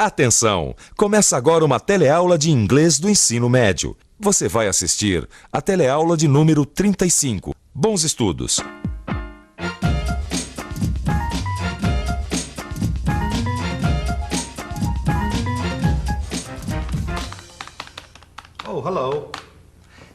Atenção! Começa agora uma teleaula de inglês do ensino médio. Você vai assistir a teleaula de número 35. Bons estudos! Oh, hello.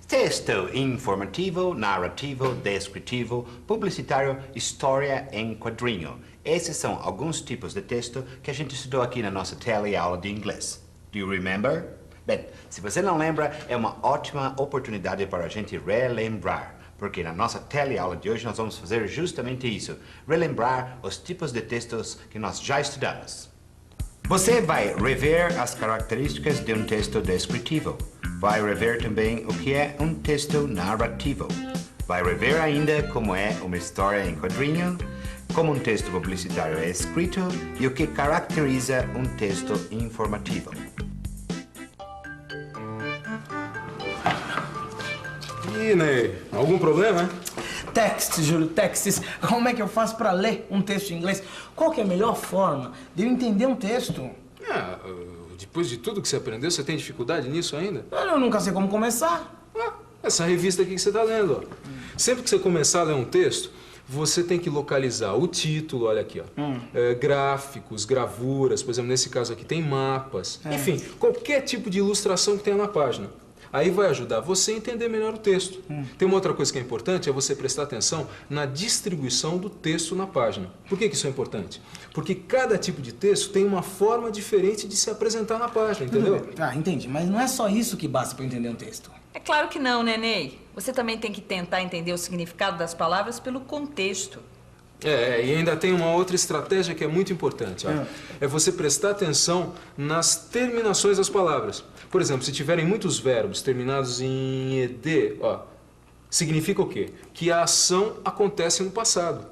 Texto informativo, narrativo, descritivo, publicitário, história em quadrinho. Esses são alguns tipos de texto que a gente estudou aqui na nossa teleaula de inglês. Do you remember? Bem, se você não lembra, é uma ótima oportunidade para a gente relembrar. Porque na nossa teleaula de hoje nós vamos fazer justamente isso. Relembrar os tipos de textos que nós já estudamos. Você vai rever as características de um texto descritivo. Vai rever também o que é um texto narrativo. Vai rever ainda como é uma história em quadrinho, como um texto publicitário é escrito e o que caracteriza um texto informativo. Ih, Ney, algum problema? Textos, Júlio, textos. Como é que eu faço para ler um texto em inglês? Qual que é a melhor forma de eu entender um texto? Depois de tudo que você aprendeu, você tem dificuldade nisso ainda? Eu nunca sei como começar. Essa revista aqui que você está lendo, ó. Sempre que você começar a ler um texto, você tem que localizar o título, olha aqui, ó. Gráficos, gravuras, por exemplo, nesse caso aqui tem mapas. Enfim, qualquer tipo de ilustração que tenha na página. Aí vai ajudar você a entender melhor o texto. Tem uma outra coisa que é importante, é você prestar atenção na distribuição do texto na página. Por que isso é importante? Porque cada tipo de texto tem uma forma diferente de se apresentar na página, entendeu? Entendi. Mas não é só isso que basta para entender um texto. É claro que não, né, Ney? Você também tem que tentar entender o significado das palavras pelo contexto. E ainda tem uma outra estratégia que é muito importante. Ó. É você prestar atenção nas terminações das palavras. Por exemplo, se tiverem muitos verbos terminados em ed, ó, significa o quê? Que a ação acontece no passado.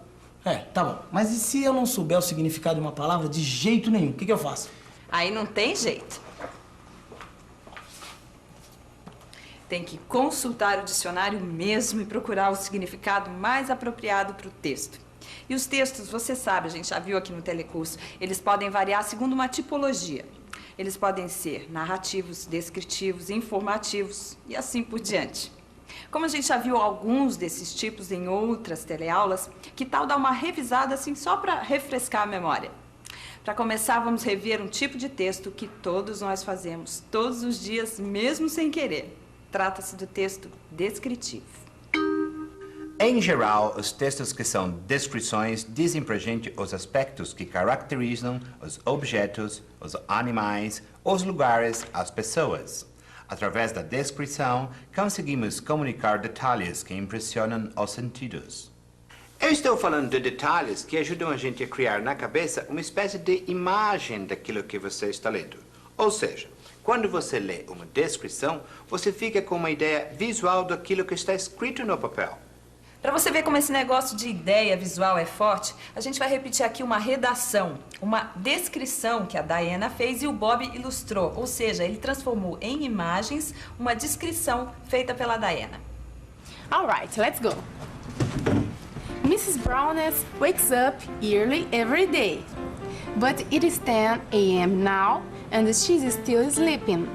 Tá bom. Mas e se eu não souber o significado de uma palavra de jeito nenhum? O que eu faço? Aí não tem jeito. Tem que consultar o dicionário mesmo e procurar o significado mais apropriado para o texto. E os textos, você sabe, a gente já viu aqui no telecurso, eles podem variar segundo uma tipologia. Eles podem ser narrativos, descritivos, informativos e assim por diante. Como a gente já viu alguns desses tipos em outras teleaulas, que tal dar uma revisada assim só para refrescar a memória? Para começar, vamos rever um tipo de texto que todos nós fazemos todos os dias, mesmo sem querer. Trata-se do texto descritivo. Em geral, os textos que são descrições dizem pra gente os aspectos que caracterizam os objetos, os animais, os lugares, as pessoas. Através da descrição, conseguimos comunicar detalhes que impressionam os sentidos. Eu estou falando de detalhes que ajudam a gente a criar na cabeça uma espécie de imagem daquilo que você está lendo. Ou seja, quando você lê uma descrição, você fica com uma ideia visual daquilo que está escrito no papel. Para você ver como esse negócio de ideia visual é forte, a gente vai repetir aqui uma redação, uma descrição que a Diana fez e o Bob ilustrou. Ou seja, ele transformou em imagens uma descrição feita pela Diana. All right, let's go. Mrs. Browness wakes up early every day. But it is 10 a.m. now and she's still sleeping.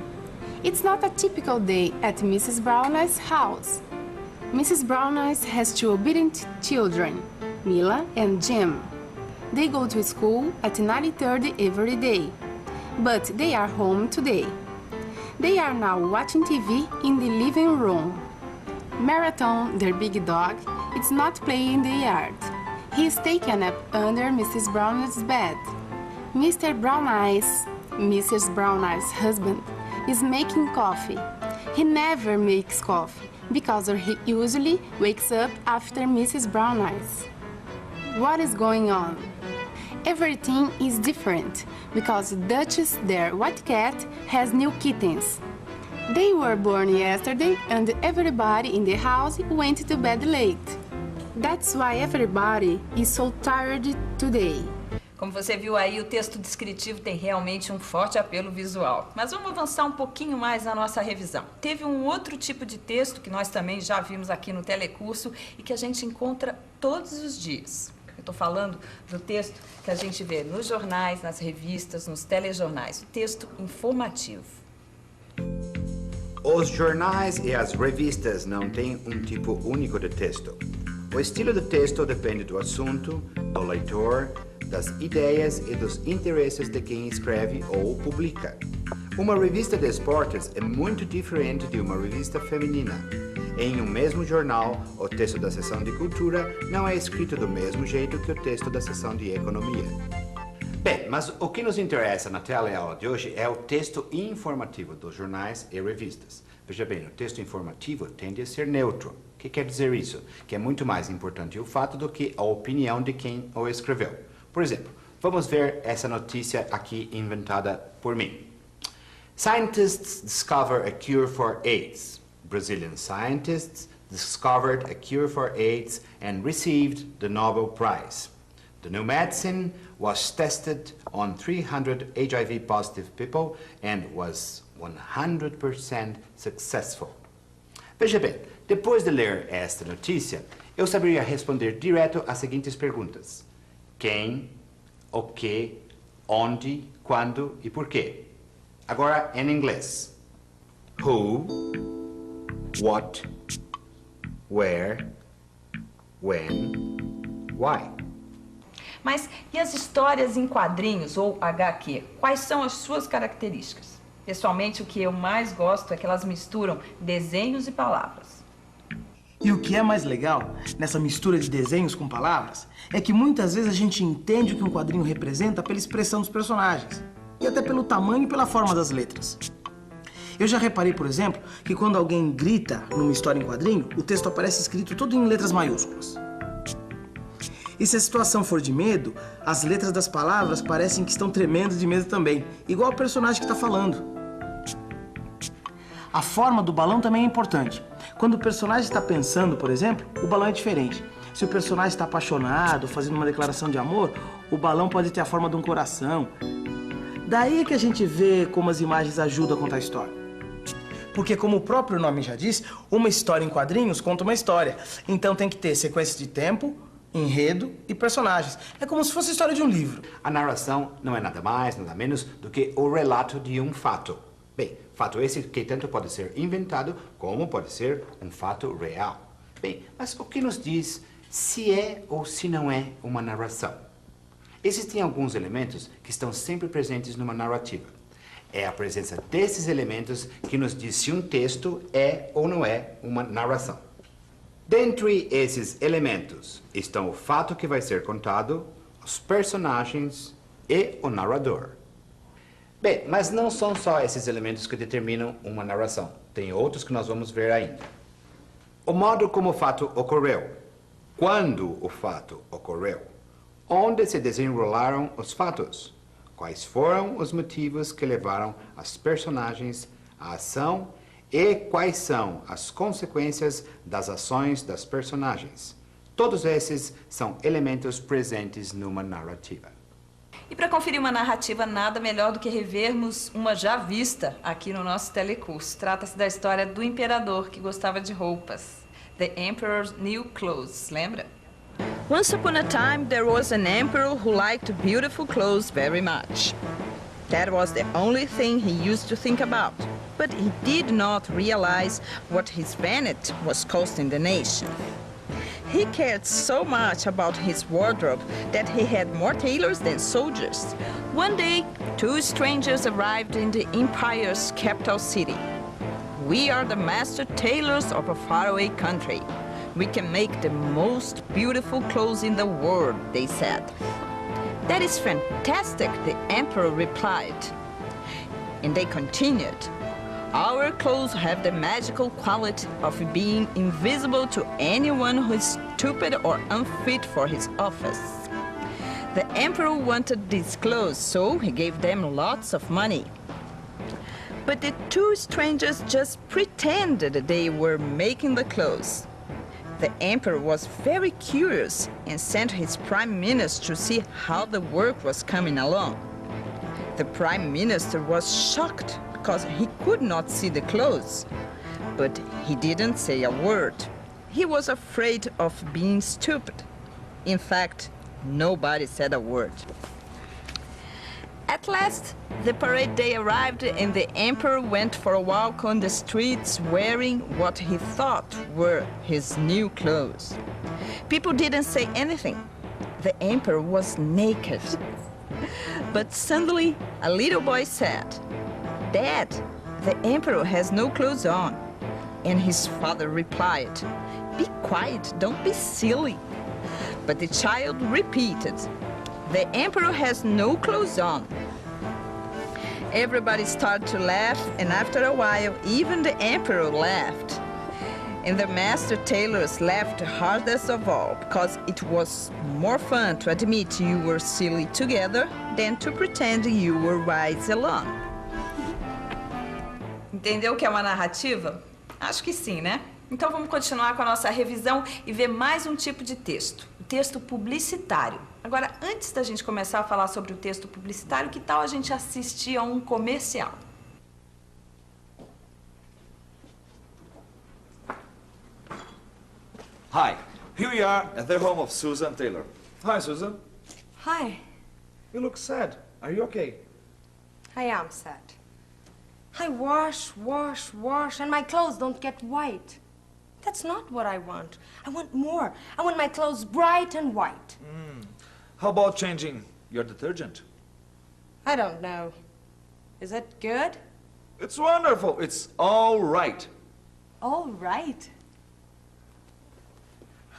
It's not a typical day at Mrs. Browness' house. Mrs. Browness has two obedient children, Mila and Jim. They go to school at 9:30 every day, but they are home today. They are now watching TV in the living room. Marathon, their big dog, is not playing in the yard. He is taken up under Mrs. Brown's bed. Mr. Brown Eyes, Mrs. Brown Eyes' husband, is making coffee. He never makes coffee because he usually wakes up after Mrs. Brown Eyes. What is going on? Everything is different because Duchess, their white cat, has new kittens. They were born yesterday and everybody in the house went to bed late. That's why everybody is so tired today. Como você viu aí, o texto descritivo tem realmente um forte apelo visual. Mas vamos avançar um pouquinho mais na nossa revisão. Teve um outro tipo de texto que nós também já vimos aqui no telecurso e que a gente encontra todos os dias. Eu estou falando do texto que a gente vê nos jornais, nas revistas, nos telejornais. O texto informativo. Os jornais e as revistas não têm um tipo único de texto. O estilo de texto depende do assunto, do leitor, das ideias e dos interesses de quem escreve ou publica. Uma revista de esportes é muito diferente de uma revista feminina. Em um mesmo jornal, o texto da seção de cultura não é escrito do mesmo jeito que o texto da seção de economia. Bem, mas o que nos interessa na teleaula de hoje é o texto informativo dos jornais e revistas. Veja bem, o texto informativo tende a ser neutro. O que quer dizer isso? Que é muito mais importante o fato do que a opinião de quem o escreveu. Por exemplo, vamos ver essa notícia aqui inventada por mim. Scientists discover a cure for AIDS. Brazilian scientists discovered a cure for AIDS and received the Nobel Prize. The new medicine was tested on 300 HIV-positive people and was 100% successful. Veja bem, depois de ler esta notícia, eu saberia responder direto às seguintes perguntas. Quem, o que, onde, quando e por quê. Agora em inglês. Who, what, where, when, why. Mas e as histórias em quadrinhos ou HQ? Quais são as suas características? Pessoalmente, o que eu mais gosto é que elas misturam desenhos e palavras. E o que é mais legal nessa mistura de desenhos com palavras é que muitas vezes a gente entende o que um quadrinho representa pela expressão dos personagens e até pelo tamanho e pela forma das letras. Eu já reparei, por exemplo, que quando alguém grita numa história em quadrinho, o texto aparece escrito todo em letras maiúsculas. E se a situação for de medo, as letras das palavras parecem que estão tremendo de medo também, igual o personagem que está falando. A forma do balão também é importante. Quando o personagem está pensando, por exemplo, o balão é diferente. Se o personagem está apaixonado, fazendo uma declaração de amor, o balão pode ter a forma de um coração. Daí que a gente vê como as imagens ajudam a contar a história. Porque, como o próprio nome já diz, uma história em quadrinhos conta uma história. Então tem que ter sequência de tempo, enredo e personagens. É como se fosse a história de um livro. A narração não é nada mais, nada menos do que o relato de um fato. Bem, fato esse que tanto pode ser inventado como pode ser um fato real. Bem, mas o que nos diz se é ou se não é uma narração? Existem alguns elementos que estão sempre presentes numa narrativa. É a presença desses elementos que nos diz se um texto é ou não é uma narração. Dentre esses elementos estão o fato que vai ser contado, os personagens e o narrador. Bem, mas não são só esses elementos que determinam uma narração. Tem outros que nós vamos ver ainda. O modo como o fato ocorreu, quando o fato ocorreu, onde se desenrolaram os fatos, quais foram os motivos que levaram as personagens à ação e quais são as consequências das ações das personagens. Todos esses são elementos presentes numa narrativa. E para conferir uma narrativa, nada melhor do que revermos uma já vista aqui no nosso telecurso. Trata-se da história do imperador que gostava de roupas. The Emperor's New Clothes, lembra? Once upon a time, there was an emperor who liked beautiful clothes very much. That was the only thing he used to think about. But he did not realize what his vanity was costing the nation. He cared so much about his wardrobe that he had more tailors than soldiers. One day, two strangers arrived in the empire's capital city. We are the master tailors of a faraway country. We can make the most beautiful clothes in the world, they said. That is fantastic, the emperor replied. And they continued. Our clothes have the magical quality of being invisible to anyone who is stupid or unfit for his office. The emperor wanted these clothes, so he gave them lots of money. But the two strangers just pretended they were making the clothes. The emperor was very curious and sent his prime minister to see how the work was coming along. The prime minister was shocked because he could not see the clothes, but he didn't say a word. He was afraid of being stupid. In fact, Nobody said a word. At last, the parade day arrived and the emperor went for a walk on the streets wearing what he thought were his new clothes. People didn't say anything. The emperor was naked. But suddenly, a little boy said, "Dad, the emperor has no clothes on." And his father replied, "Be quiet, don't be silly." But the child repeated, "The emperor has no clothes on." Everybody started to laugh, and after a while, even the emperor laughed. And the master tailors laughed hardest of all, because it was more fun to admit you were silly together than to pretend you were wise alone. Entendeu o que é uma narrativa? Acho que sim, né? Então vamos continuar com a nossa revisão e ver mais um tipo de texto, o texto publicitário. Agora, antes da gente começar a falar sobre o texto publicitário, que tal a gente assistir a um comercial? Hi, here we are at the home of Susan Taylor. Hi, Susan. Hi, You look sad. Are you okay? I am sad. I wash, and my clothes don't get white. That's not what I want. I want more. I want my clothes bright and white. How about changing your detergent? I don't know. Is it good? It's wonderful. It's all right. All right.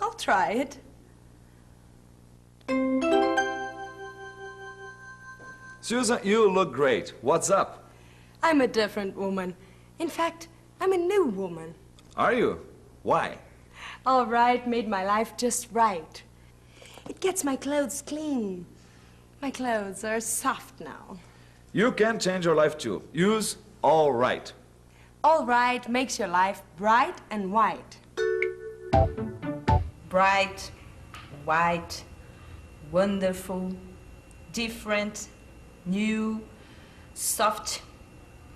I'll try it. Susan, you look great. What's up? I'm a different woman. In fact, I'm a new woman. Are you? Why? All right made my life just right. It gets my clothes clean. My clothes are soft now. You can change your life too. Use all right. All right makes your life bright and white. Bright, white, wonderful, different, new, soft.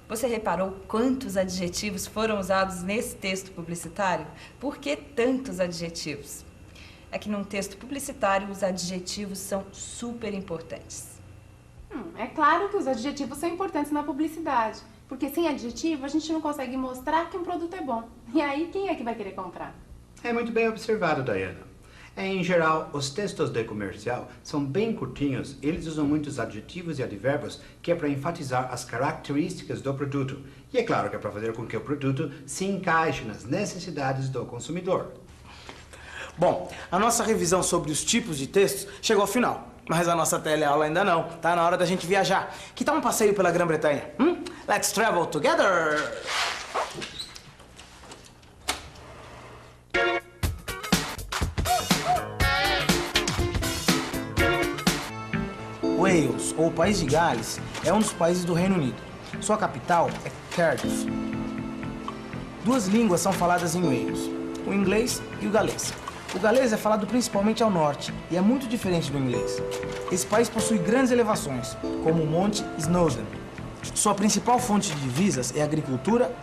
Você reparou quantos adjetivos foram usados nesse texto publicitário? Por que tantos adjetivos? É que num texto publicitário os adjetivos são super importantes. É claro que os adjetivos são importantes na publicidade, porque sem adjetivo a gente não consegue mostrar que um produto é bom. E aí quem é que vai querer comprar? É muito bem observado, Diana. Em geral, os textos de comercial são bem curtinhos. Eles usam muitos adjetivos e advérbios que é para enfatizar as características do produto. E é claro que é para fazer com que o produto se encaixe nas necessidades do consumidor. Bom, a nossa revisão sobre os tipos de textos chegou ao final. Mas a nossa teleaula ainda não. Tá na hora da gente viajar. Que tal um passeio pela Grã-Bretanha? Let's travel together! Wales, ou País de Gales, é um dos países do Reino Unido. Sua capital é Cardiff. Duas línguas são faladas em Wales, o inglês e o galês. O galês é falado principalmente ao norte e é muito diferente do inglês. Esse país possui grandes elevações, como o Monte Snowdon. Sua principal fonte de divisas é a agricultura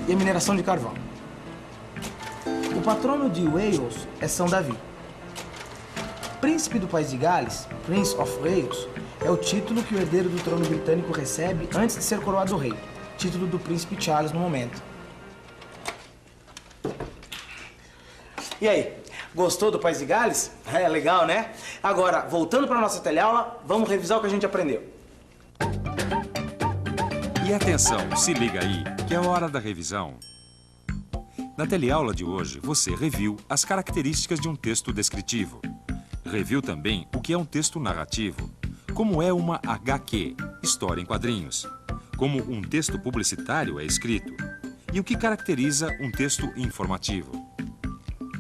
e a mineração de carvão. O patrono de Wales é São Davi. Príncipe do País de Gales, Prince of Wales, é o título que o herdeiro do trono britânico recebe antes de ser coroado rei, título do príncipe Charles no momento. E aí, gostou do País de Gales? É legal, né? Agora, voltando para nossa teleaula, vamos revisar o que a gente aprendeu. E atenção, se liga aí, que é a hora da revisão. Na teleaula de hoje, você reviu as características de um texto descritivo. Reviu também o que é um texto narrativo, como é uma HQ, história em quadrinhos, como um texto publicitário é escrito e o que caracteriza um texto informativo.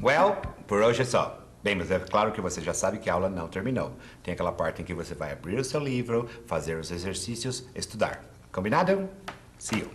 Well, por hoje é só. Bem, mas é claro que você já sabe que a aula não terminou. Tem aquela parte em que você vai abrir o seu livro, fazer os exercícios, estudar. Combinado? See you.